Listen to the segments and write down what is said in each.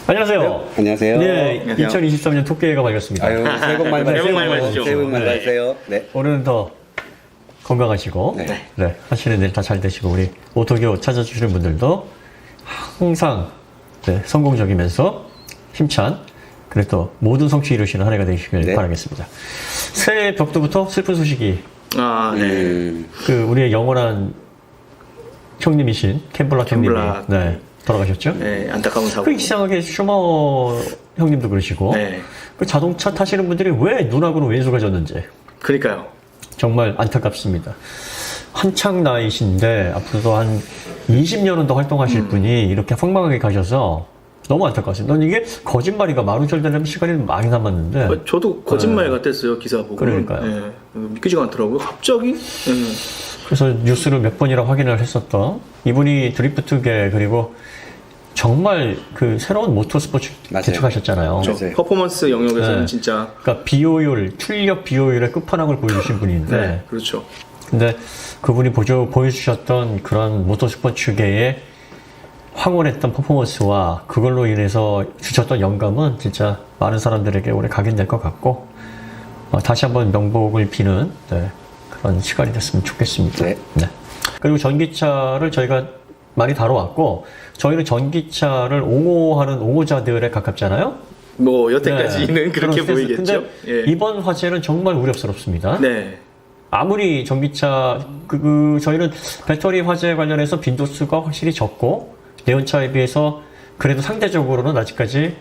안녕하세요. 네, 안녕하세요. 네, 안녕하세요. 2023년 토끼해가 밝았습니다. 아유, 새해 복 많이 새해 복 많이 받으세요. 받으시죠. 새해 복 많이 네. 받으세요. 네. 올해는 더 건강하시고, 네. 하시는 일 다 잘 되시고, 우리 오토교 찾아주시는 분들도 항상 성공적이면서 힘찬, 그리고 또 모든 성취 이루시는 한 해가 되시길 네. 바라겠습니다. 새해 벽두부터 슬픈 소식이, 아, 네. 우리의 영원한 형님이신 캠블락 형님이 캠블락. 돌아가셨죠? 네, 안타까운 사고. 그 이상하게 슈머 형님도 그러시고, 네. 그 자동차 타시는 분들이 왜 눈하고는 왼수가 졌는지 그러니까요. 정말 안타깝습니다. 한창 나이신데 앞으로도 한 20년은 더 활동하실 분이 이렇게 황망하게 가셔서 너무 안타깝습니다. 넌 이게 거짓말이가 만우절 되려면 시간이 많이 남았는데 저도 거짓말 같았어요, 기사 보고. 그러니까요. 네, 믿기지가 않더라고요. 갑자기. 그래서 뉴스를 몇 번이나 확인을 했었던 이분이 드리프트계 그리고 정말 그 새로운 모터스포츠 맞아요. 개척하셨잖아요. 맞아요. 퍼포먼스 영역에서는 네. 진짜. 그러니까 비효율, 출력 비효율의 끝판왕을 보여주신 분인데 네, 그렇죠. 근데 그분이 보여주셨던 그런 모터스포츠계의 황홀했던 퍼포먼스와 그걸로 인해서 주셨던 영감은 진짜 많은 사람들에게 오래 각인될 것 같고 다시 한번 명복을 비는 그런 시간이 됐으면 좋겠습니다. 네. 그리고 전기차를 저희가 많이 다뤄왔고 저희는 전기차를 옹호하는 옹호자들에 가깝잖아요. 뭐, 여태까지는 네, 그렇게 그런 스탠스. 보이겠죠. 근데 이번 화재는 정말 우려스럽습니다. 네. 아무리 전기차 저희는 배터리 화재 관련해서 빈도수가 확실히 적고 내연차에 비해서 그래도 상대적으로는 아직까지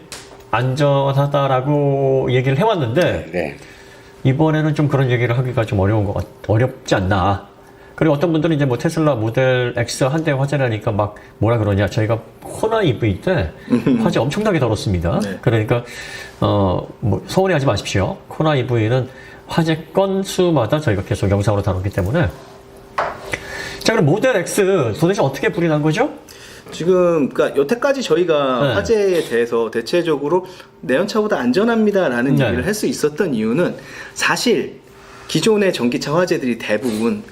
안전하다라고 얘기를 해왔는데 네. 이번에는 좀 그런 얘기를 하기가 좀 어렵지 않나. 그리고 어떤 분들은 이제 뭐 테슬라 모델 X 한 대 화재 나니까 막 뭐라 그러냐. 저희가 코나 EV 때 화재 엄청나게 다뤘습니다. 네. 그러니까 뭐 서운해하지 마십시오. 코나 EV는 화재 건수마다 저희가 계속 영상으로 다뤘기 때문에. 자, 그럼 모델 X 도대체 어떻게 불이 난 거죠? 지금, 그러니까 여태까지 저희가 네. 화재에 대해서 대체적으로 내연차보다 안전합니다라는 네. 얘기를 할 수 있었던 이유는 사실 기존의 전기차 화재들이 대부분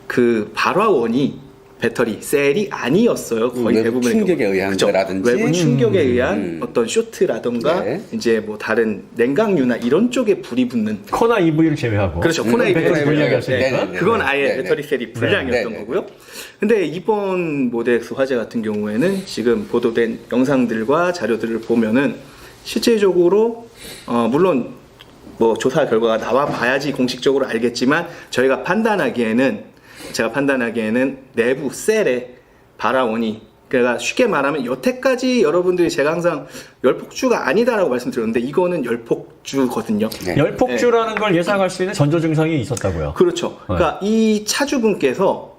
그 발화원이 배터리 셀이 아니었어요. 거의 외부 대부분의 충격에 경우. 의한 그죠? 거라든지. 외부 충격에 의한 어떤 쇼트라던가 네. 이제 뭐 다른 냉각유나 이런 쪽에 불이 붙는. 코나 EV를 제외하고. 그렇죠. 코나이 배터리 불량이 네, 없으니까. 네, 그건 네, 아예 네, 배터리 셀이 불량이었던 네, 네. 거고요. 근데 이번 모델 X 화재 같은 경우에는 지금 보도된 영상들과 자료들을 보면은 실제적으로 물론 뭐 조사 결과가 나와 봐야지 공식적으로 알겠지만 제가 판단하기에는 내부 셀의 발화원이, 그러니까 쉽게 말하면 여태까지 여러분들이 제가 항상 열폭주가 아니다라고 말씀드렸는데 이거는 열폭주거든요. 네. 열폭주라는 걸 예상할 수 있는 전조 증상이 있었다고요. 그렇죠. 그러니까 이 차주분께서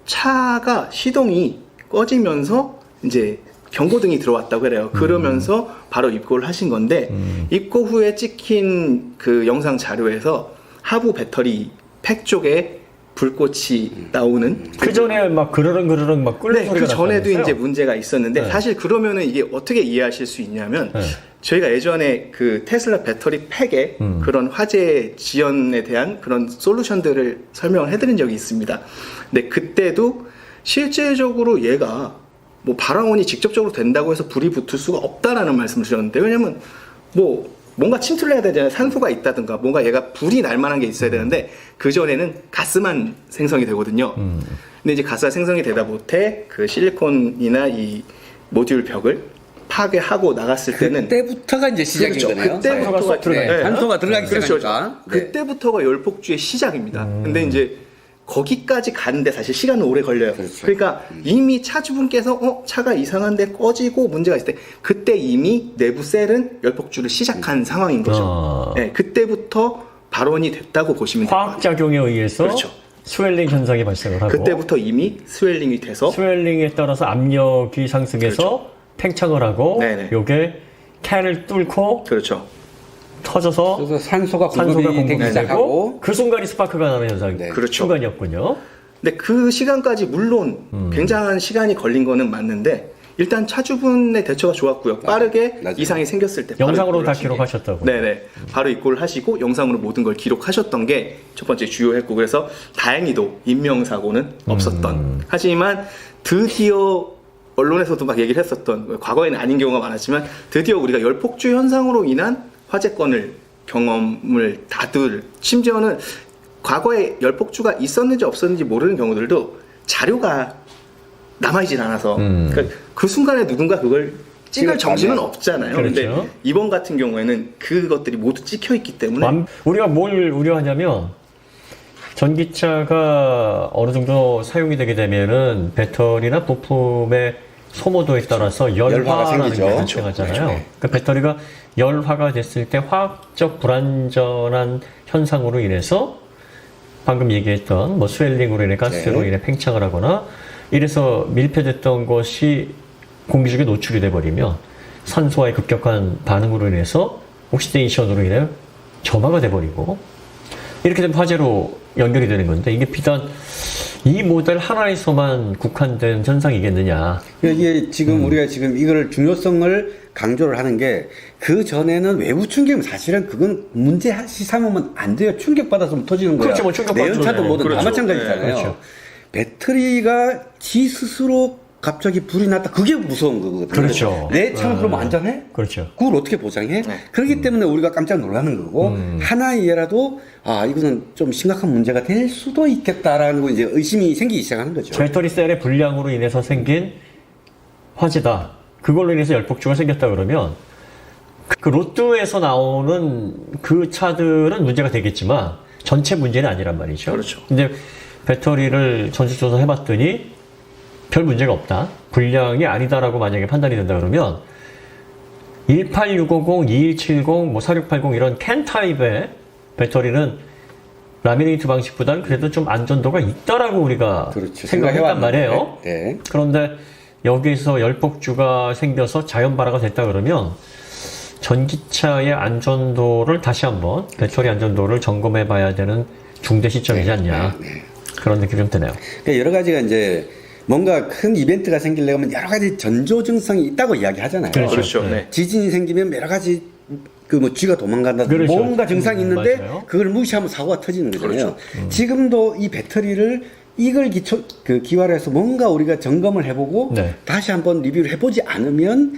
차가 시동이 꺼지면서 이제 경고등이 들어왔다고 그래요. 그러면서 바로 입고를 하신 건데 입고 후에 찍힌 그 영상 자료에서 하부 배터리 팩 쪽에 불꽃이 나오는. 그 전에 막 그르릉 막 끓는 네, 소리가 그 전에도 났다면서요? 이제 문제가 있었는데 네. 사실 그러면은 이게 어떻게 이해하실 수 있냐면 네. 저희가 예전에 그 테슬라 배터리 팩에 그런 화재 지연에 대한 그런 솔루션들을 설명을 해드린 적이 있습니다. 근데 그때도 실제적으로 얘가 뭐 발화원이 직접적으로 된다고 해서 불이 붙을 수가 없다라는 말씀을 드렸는데, 왜냐면 뭐 뭔가 침투를 해야 되잖아요. 산소가 있다든가 뭔가 얘가 불이 날 만한 게 있어야 되는데 그 전에는 가스만 생성이 되거든요. 근데 이제 가스가 생성이 되다 못해 그 실리콘이나 이 모듈 벽을 파괴하고 나갔을 때는 그때부터가 이제 시작인 그렇죠. 거네요. 그때부터가 네. 산소가 들어가기 그렇죠. 시작하니까. 네. 그때부터가 열폭주의 시작입니다. 근데 이제 거기까지 가는데 사실 시간은 오래 걸려요. 그렇죠. 그러니까 이미 차주분께서 차가 이상한데 꺼지고 문제가 있을 때 그때 이미 내부 셀은 열폭주를 시작한 상황인 거죠. 네, 그때부터 발원이 됐다고 보시면 돼요. 화학작용에 의해서 그렇죠. 스웰링 현상이 발생을 하고 그때부터 이미 스웰링이 돼서 스웰링에 따라서 압력이 상승해서 팽창을 하고 네네. 요게 캔을 뚫고 그렇죠. 터져서 그래서 산소가 산소가 공급이 되기 공급되고 시작하고. 그 순간이 스파크가 나는 현상 네. 그렇죠. 순간이었군요. 근데 그 시간까지 물론 굉장한 시간이 걸린 거는 맞는데 일단 차주분의 대처가 좋았고요. 빠르게 맞아요. 이상이 생겼을 때 바로 영상으로 입고를 다 하신 게. 기록하셨다고. 네네. 바로 입고를 하시고 영상으로 모든 걸 기록하셨던 게 첫 번째 주요했고, 그래서 다행히도 인명사고는 없었던. 하지만 드디어 언론에서도 막 얘기를 했었던, 과거에는 아닌 경우가 많았지만 드디어 우리가 열폭주 현상으로 인한 화재건을 경험을 다들, 심지어는 과거에 열폭주가 있었는지 없었는지 모르는 경우들도 자료가 남아있진 않아서 그러니까 그 순간에 누군가 그걸 찍을 정신은 없잖아요. 그렇죠. 근데 이번 같은 경우에는 그것들이 모두 찍혀 있기 때문에 우리가 뭘 우려하냐면 전기차가 어느 정도 사용이 되게 되면은 배터리나 부품의 소모도에 따라서 열화가 열화라는 게 생기죠. 발생하잖아요. 그렇죠. 그 배터리가 열화가 됐을 때 화학적 불안전한 현상으로 인해서 방금 얘기했던 뭐 스웰링으로 인해 가스로 네. 인해 팽창을 하거나 이래서 밀폐됐던 것이 공기 중에 노출이 돼버리면 산소와의 급격한 반응으로 인해서 옥시데이션으로 인해 점화가 돼버리고 이렇게 되면 화재로 연결이 되는 건데 이게 비단 이 모델 하나에서만 국한된 현상이겠느냐. 이게 지금 우리가 지금 이걸 중요성을 강조를 하는 게 그 전에는 외부 충격은 사실은 그건 문제 삼으면 안 돼요. 충격받아서 터지는 거야. 그렇죠. 뭐 충격받죠. 내연차도 네. 뭐든 다 그렇죠. 마찬가지잖아요. 네, 그렇죠. 배터리가 지 스스로 갑자기 불이 났다. 그게 무서운 거거든요. 그렇죠. 내 차는 그럼 안전해? 그렇죠. 그걸 어떻게 보장해? 그렇기 때문에 우리가 깜짝 놀라는 거고 하나의 예라도 아 이거는 좀 심각한 문제가 될 수도 있겠다라는 거 이제 의심이 생기기 시작하는 거죠. 배터리 셀의 불량으로 인해서 생긴 화재다. 그걸로 인해서 열폭주가 생겼다 그러면 그 로또에서 나오는 그 차들은 문제가 되겠지만 전체 문제는 아니란 말이죠. 그렇죠. 근데 배터리를 전수조사 해봤더니 별 문제가 없다. 불량이 아니다라고 만약에 판단이 된다 그러면 18650, 2170, 뭐 4680 이런 캔 타입의 배터리는 라미네이트 방식보다는 그래도 좀 안전도가 있다라고 우리가 그렇죠. 생각했단 말이에요. 네. 그런데 여기서 열폭주가 생겨서 자연 발화가 됐다 그러면 전기차의 안전도를 다시 한번 배터리 안전도를 점검해 봐야 되는 중대 시점이지 않냐. 그런 느낌이 좀 드네요. 그러니까 여러 가지가 이제 뭔가 큰 이벤트가 생기려면 여러 가지 전조 증상이 있다고 이야기하잖아요. 그렇죠. 네. 네. 지진이 생기면 여러 가지 그 뭐 쥐가 도망간다 그렇죠. 뭔가 증상이 있는데 맞아요. 그걸 무시하면 사고가 터지는 거잖아요. 그렇죠. 지금도 이 배터리를 이걸 기화로 해서 뭔가 우리가 점검을 해보고 네. 다시 한번 리뷰를 해보지 않으면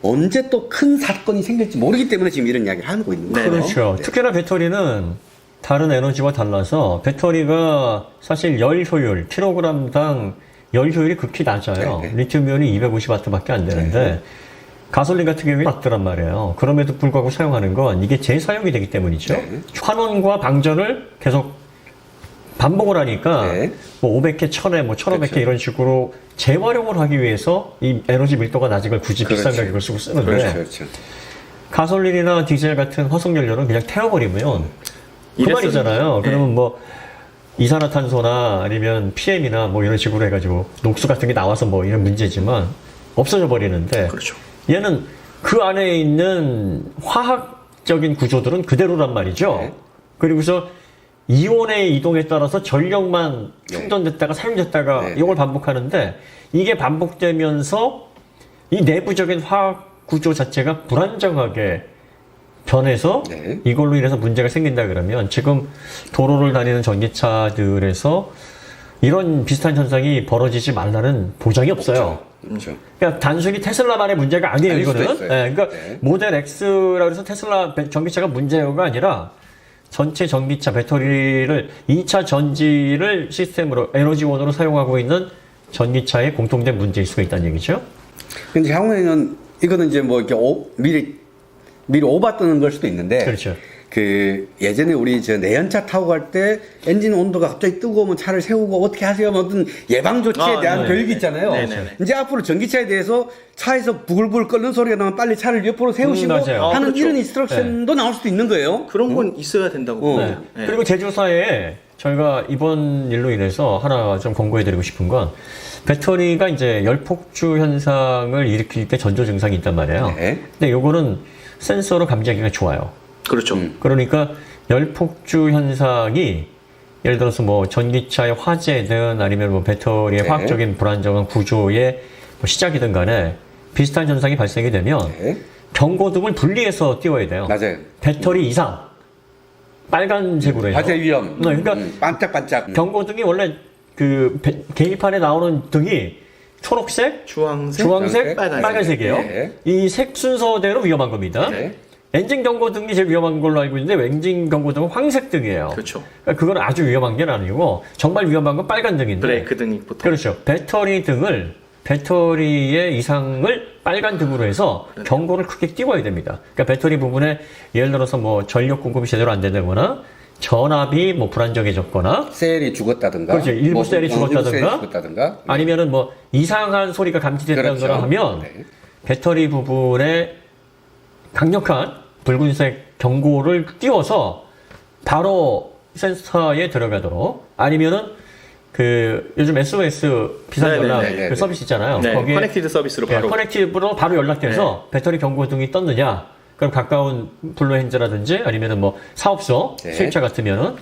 언제 또 큰 사건이 생길지 모르기 때문에 지금 이런 이야기를 하고 있는 거예요. 그렇죠. 특히나 배터리는 다른 에너지와 달라서 배터리가 사실 열 효율, 킬로그램당 열 효율이 극히 낮아요. 네. 리튬이온이 250W밖에 안 되는데 가솔린 같은 경우에 낮더란 말이에요. 그럼에도 불구하고 사용하는 건 이게 재사용이 되기 때문이죠. 네. 환원과 방전을 계속 반복을 하니까 네. 뭐 500회, 1000회, 뭐 1500회 그렇죠. 이런 식으로 재활용을 하기 위해서 이 에너지 밀도가 낮은 걸 굳이 비싼 그렇죠. 가격을 쓰고 쓰는데 그렇죠. 그렇죠. 가솔린이나 디젤 같은 화석연료는 그냥 태워버리면 그만이잖아요. 네. 그러면 뭐 이산화탄소나 아니면 PM이나 뭐 이런 식으로 해가지고 녹수 같은 게 나와서 뭐 이런 문제지만 없어져 버리는데 그렇죠. 얘는 그 안에 있는 화학적인 구조들은 그대로란 말이죠. 네. 그리고서 이온의 이동에 따라서 전력만 충전됐다가 사용됐다가 네. 이걸 반복하는데 이게 반복되면서 이 내부적인 화학 구조 자체가 불안정하게 변해서 네. 이걸로 인해서 문제가 생긴다 그러면 지금 도로를 다니는 전기차들에서 이런 비슷한 현상이 벌어지지 말라는 보장이 없어요. 그렇죠. 그러니까 단순히 테슬라만의 문제가 아니에요, 아닐 수도 이거는. 있어요. 예, 그러니까 네. 모델 X라고 해서 테슬라 전기차가 문제가 아니라 전체 전기차 배터리를 2차 전지를 시스템으로 에너지원으로 사용하고 있는 전기차의 공통된 문제일 수가 있다는 얘기죠. 근데 향후에는 이거는 이제 뭐 이렇게 미리 오바 뜨는 걸 수도 있는데 그렇죠. 그 예전에 우리 저 내연차 타고 갈 때 엔진 온도가 갑자기 뜨거우면 차를 세우고 어떻게 하세요? 뭐 어떤 예방 조치에 대한 네. 교육이 있잖아요. 네네네. 이제 앞으로 전기차에 대해서 차에서 부글부글 끓는 소리가 나면 빨리 차를 옆으로 세우시고 맞아요. 하는 그렇죠. 이런 인스트럭션도 나올 수도 있는 거예요. 그런 건 있어야 된다고 봅니다. 네. 그리고 제조사에 저희가 이번 일로 인해서 하나 좀 권고해드리고 싶은 건 배터리가 이제 열폭주 현상을 일으킬 때 전조 증상이 있단 말이에요. 네. 근데 요거는 센서로 감지하기가 좋아요. 그렇죠. 그러니까 열폭주 현상이 예를 들어서 뭐 전기차의 화재든 아니면 뭐 배터리의 네. 화학적인 불안정한 구조의 뭐 시작이든 간에 비슷한 현상이 발생이 되면 네. 경고등을 분리해서 띄워야 돼요. 맞아요. 배터리 이상 빨간색으로 해서. 화재 위험. 네, 그러니까 반짝반짝. 경고등이 원래 그 계기판에 나오는 등이 초록색, 주황색, 주황색, 빨간색. 빨간색이에요. 네. 이 색 순서대로 위험한 겁니다. 네. 엔진 경고등이 제일 위험한 걸로 알고 있는데 엔진 경고등은 황색등이에요. 그렇죠. 그러니까 그건 아주 위험한 게 아니고 정말 위험한 건 빨간 등인데. 브레이크 등이 보통. 그렇죠. 배터리의 이상을 빨간 등으로 해서 경고를 크게 띄워야 됩니다. 그러니까 배터리 부분에 예를 들어서 뭐 전력 공급이 제대로 안 된다거나 전압이 뭐 불안정해졌거나 셀이 죽었다든가. 그렇죠. 일부 셀이 죽었다든가. 일부 셀이 죽었다든가. 아니면은 뭐 이상한 소리가 감지됐다거나 그렇죠. 하면 네. 배터리 부분에 강력한 붉은색 경고를 띄워서 바로 센서에 들어가도록 아니면은 그 요즘 SOS 비상연락 네네네네. 그 서비스 있잖아요. 네, 거기에 커넥티드 서비스로 바로. 커넥티브로 바로 연락돼서 배터리 경고등이 떴느냐 그럼 가까운 블루핸즈라든지 아니면은 뭐 사업소 네. 수입차 같으면은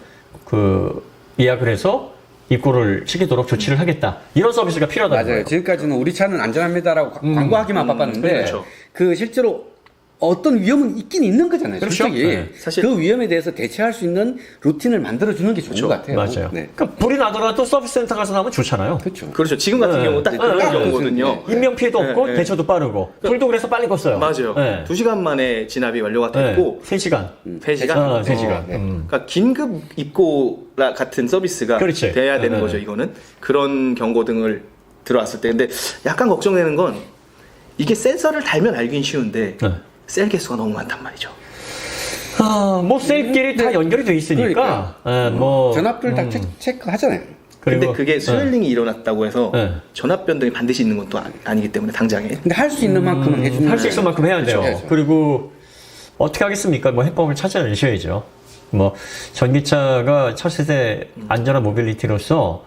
그 예약을 해서 입고를 시키도록 조치를 하겠다. 이런 서비스가 필요하다는 맞아요. 거예요. 지금까지는 우리 차는 안전합니다라고 광고하기만 바빴는데 그렇죠. 그 실제로 어떤 위험은 있긴 있는 거잖아요. 그렇죠. 솔직히 네. 사실- 그 위험에 대해서 대처할 수 있는 루틴을 만들어주는 게 좋은 그렇죠. 것 같아요. 맞아요. 네. 그러니까 불이 나더라도 서비스 센터 가서 나면 좋잖아요. 그렇죠. 그렇죠. 지금 같은 네. 경우 딱 네. 그런 네. 경우거든요. 네. 인명 피해도 없고 네. 대처도 빠르고 불도 그래서 빨리 껐어요. 맞아요. 네. 2시간 만에 진압이 완료가 네. 됐고 3시간. 3시간. 3시간. 네. 그러니까 긴급 입고 같은 서비스가 그렇지. 돼야 되는 네. 거죠. 이거는 그런 경고등을 들어왔을 때. 근데 약간 걱정되는 건 이게 센서를 달면 알긴 쉬운데 네. 셀 개수가 너무 많단 말이죠. 뭐 셀끼리 다 연결이 돼 있으니까. 뭐 전압들 다 체크하잖아요. 근데 그리고 그게 스웰링이 일어났다고 해서 네. 전압 변동이 반드시 있는 건 또 아니기 때문에 당장에. 근데 할 수 있는 만큼은 해주는 할 수 있을 만큼 해야 돼요. 그렇죠. 그리고 어떻게 하겠습니까? 뭐 해법을 찾아내셔야죠. 뭐 전기차가 차세대 안전한 모빌리티로서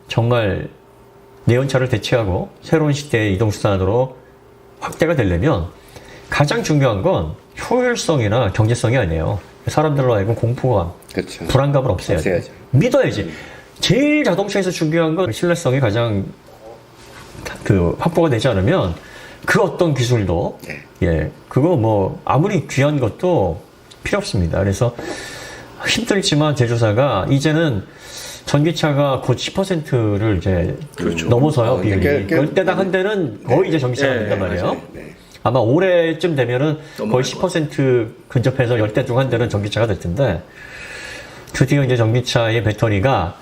정말 내연차를 대체하고 새로운 시대의 이동수단으로 확대가 되려면 가장 중요한 건 효율성이나 경제성이 아니에요. 사람들로 하여금 공포감, 그렇죠. 불안감을 없애야죠. 없애야죠. 믿어야지. 제일 자동차에서 중요한 건 신뢰성이 가장 그 확보가 되지 않으면 그 어떤 기술도 네. 예 그거 뭐 아무리 귀한 것도 필요 없습니다. 그래서 힘들지만 제조사가 이제는 전기차가 곧 10%를 이제 그렇죠. 넘어서요 비율이. 그러니까 10대당 한 대는 거의 이제 전기차가 네, 된단 네, 말이에요. 맞아요. 네. 아마 올해쯤 되면은 넘어갈 거의 10% 근접해서 10대 중 한 대는 전기차가 될 텐데 드디어 이제 전기차의 배터리가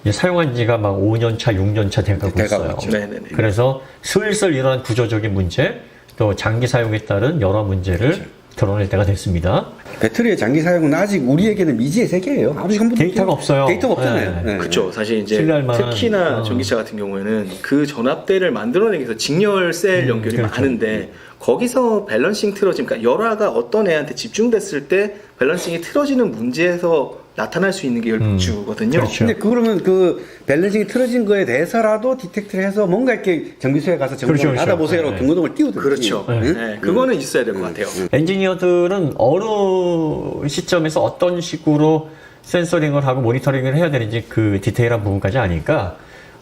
이제 사용한 지가 막 5년 차, 6년 차 돼가고 돼가고 있어요. 있죠. 네네네. 그래서 슬슬 이러한 구조적인 문제, 또 장기 사용에 따른 여러 문제를 그렇죠. 드러낼 때가 됐습니다. 배터리의 장기 사용은 아직 우리에게는 미지의 세계예요. 아직 한 번도 데이터가 없어요. 데이터가 없잖아요. 네. 네. 그렇죠. 사실 이제 신뢰할 만한, 특히나 전기차 같은 경우에는 그 전압대를 만들어내기 위해서 직렬 셀 연결이 그렇죠. 많은데 거기서 밸런싱 틀어짐, 그러니까 열화가 어떤 애한테 집중됐을 때 밸런싱이 틀어지는 문제에서 나타날 수 있는 게 열폭주거든요. 그렇죠. 근데 그러면 그 밸런싱이 틀어진 거에 대해서라도 디텍트를 해서 뭔가 이렇게 정비소에 가서 점검을 그렇죠, 그렇죠. 받아보세요라고 네. 경고등을 띄우든지. 그렇죠. 네. 네, 그거는 있어야 될 것 같아요. 엔지니어들은 어느 시점에서 어떤 식으로 센서링을 하고 모니터링을 해야 되는지 그 디테일한 부분까지 아니까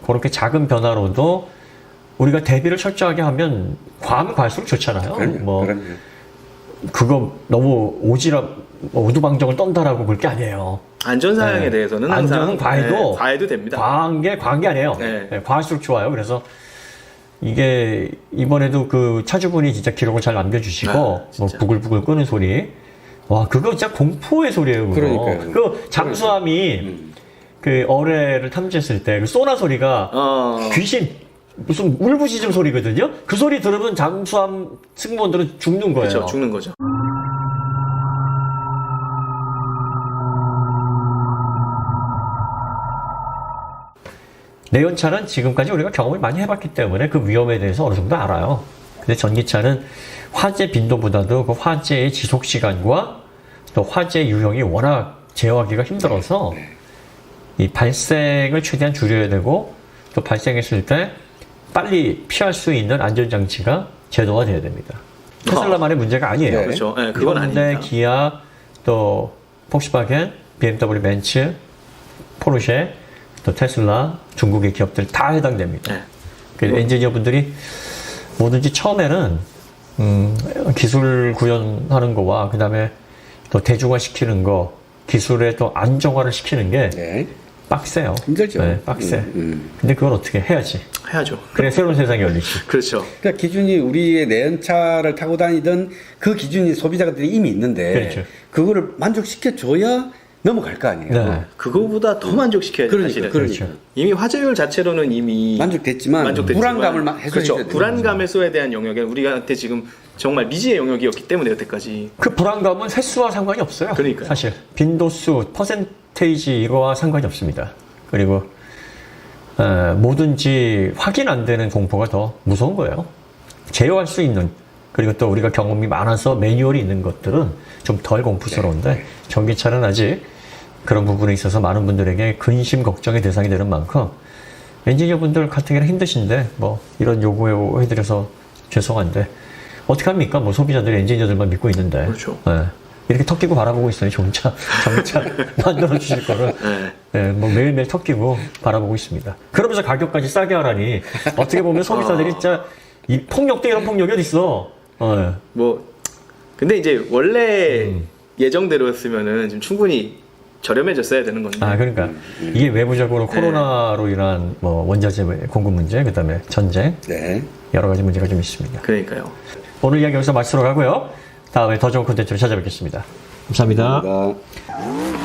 그렇게 작은 변화로도 우리가 대비를 철저하게 하면 과하면 과할수록 좋잖아요. 그럼요. 뭐 그럼요. 그거 너무 오두방정을 떤다라고 볼 게 아니에요. 안전사양에 네. 대해서는 항상 안전은 과해도 네, 과해도 됩니다. 과한 게 아니에요. 네. 네, 과할수록 좋아요. 그래서 이게 이번에도 그 차주분이 진짜 기록을 잘 남겨주시고 뭐 진짜. 부글부글 끄는 소리. 와 그거 진짜 공포의 소리예요. 그거. 그러니까요. 그 잠수함이 그 어뢰를 탐지했을 때 그 소나 소리가 귀신 무슨 울부짖음 소리거든요. 그 소리 들으면 잠수함 승무원들은 죽는 거예요. 그렇죠. 죽는 거죠. 내연차는 지금까지 우리가 경험을 많이 해봤기 때문에 그 위험에 대해서 어느 정도 알아요. 근데 전기차는 화재 빈도보다도 그 화재의 지속 시간과 또 화재 유형이 워낙 제어하기가 힘들어서 이 발생을 최대한 줄여야 되고 또 발생했을 때 빨리 피할 수 있는 안전장치가 제도화 돼야 됩니다. 테슬라만의 문제가 아니에요. 네. 그렇죠. 네, 그건 현대, 아닙니다. 기아, 또 폭스바겐, BMW 벤츠, 포르쉐, 또 테슬라, 중국의 기업들 다 해당됩니다. 네. 그 엔지니어분들이 뭐든지 처음에는 기술 구현하는 거와 그 다음에 또 대중화시키는 거, 기술의 또 안정화를 시키는 게 네. 빡세요. 힘들죠. 네, 빡세. 근데 그걸 어떻게 해야지. 해야죠. 그래 새로운 세상이 열리지. 그렇죠. 그러니까 기준이 우리의 내연차를 타고 다니던 그 기준이 소비자들이 이미 있는데 그렇죠. 그거를 만족시켜줘야 넘어갈 거 아니에요. 네. 그거보다 더 만족시켜야 돼요, 사실은. 그러니까. 이미 화재율 자체로는 이미 만족됐지만 불안감을 막 해소해줘야 그렇죠. 되는 불안감 해소에 대한 영역은 우리한테 지금 정말 미지의 영역이었기 때문에 여태까지. 그 불안감은 횟수와 상관이 없어요. 그러니까요. 사실 빈도수, 퍼센테이지 이거와 상관이 없습니다. 그리고 뭐든지 확인 안 되는 공포가 더 무서운 거예요. 제어할 수 있는 그리고 또 우리가 경험이 많아서 매뉴얼이 있는 것들은 좀 덜 공포스러운데 전기차는 아직 그런 부분에 있어서 많은 분들에게 근심 걱정의 대상이 되는 만큼 엔지니어분들 같은 경우는 힘드신데 뭐 이런 요구 해드려서 죄송한데 어떻게 합니까? 뭐 소비자들이 엔지니어들만 믿고 있는데 그렇죠. 예. 이렇게 턱 끼고 바라보고 있어요. 전기차 만들어 주실 거를 예, 뭐 매일매일 턱 끼고 바라보고 있습니다. 그러면서 가격까지 싸게 하라니 어떻게 보면 소비자들이 진짜 이 폭력도 이런 폭력이 어디 있어? 뭐 근데 이제 원래 예정대로였으면은 지금 충분히 저렴해졌어야 되는 건데. 아, 그러니까 이게 외부적으로 코로나로 인한 뭐 원자재 공급 문제, 그다음에 전쟁, 네. 여러 가지 문제가 좀 있습니다. 그러니까요. 오늘 이야기 여기서 마치도록 하고요. 다음에 더 좋은 콘텐츠로 찾아뵙겠습니다. 감사합니다. 감사합니다.